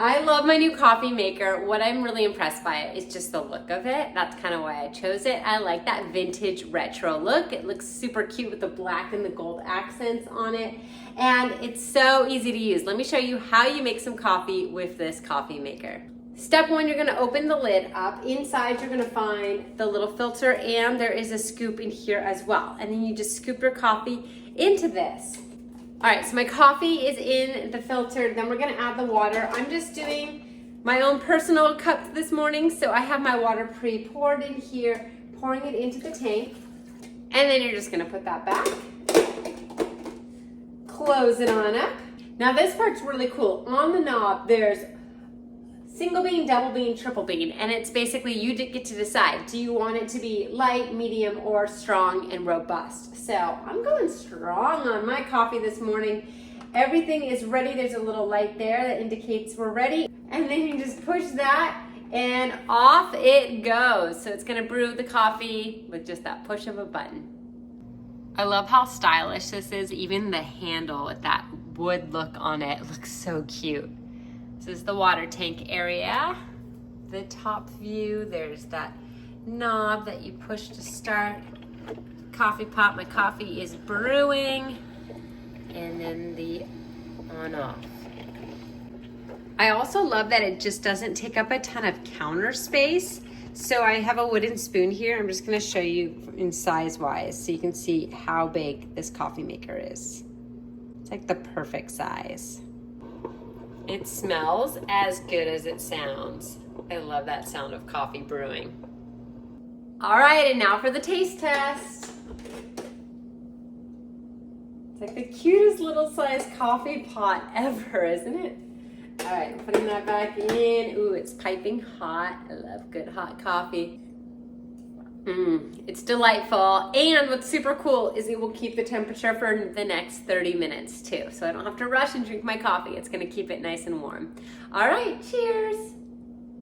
I love my new coffee maker. What I'm really impressed by it is just the look of it. That's kind of why I chose it. I like that vintage retro look. It looks super cute with the black and the gold accents on it. And it's so easy to use. Let me show you how you make some coffee with this coffee maker. Step one, you're gonna open the lid up. Inside, you're gonna find the little filter, and there is a scoop in here as well. And then you just scoop your coffee into this. All right, so my coffee is in the filter. Then we're gonna add the water. I'm just doing my own personal cup this morning, so I have my water pre-poured in here, pouring it into the tank. And then you're just gonna put that back. Close it on up. Now this part's really cool. On the knob, there's single bean, double bean, triple bean, and it's basically you get to decide. Do you want it to be light, medium, or strong and robust? So I'm going strong on my coffee this morning. Everything is ready. There's a little light there that indicates we're ready. And then you just push that and off it goes. So it's gonna brew the coffee with just that push of a button. I love how stylish this is. Even the handle with that wood look on it looks so cute. This is the water tank area. The top view, there's that knob that you push to start. Coffee pot, my coffee is brewing. And then the on off. I also love that it just doesn't take up a ton of counter space. So I have a wooden spoon here. I'm just gonna show you in size wise so you can see how big this coffee maker is. It's like the perfect size. It smells as good as it sounds. I love that sound of coffee brewing. All right, and now for the taste test. It's like the cutest little size coffee pot ever, isn't it? All right, putting that back in. Ooh, it's piping hot. I love good hot coffee. It's delightful. And what's super cool is it will keep the temperature for the next 30 minutes too. So I don't have to rush and drink my coffee. It's gonna keep it nice and warm. All right, cheers.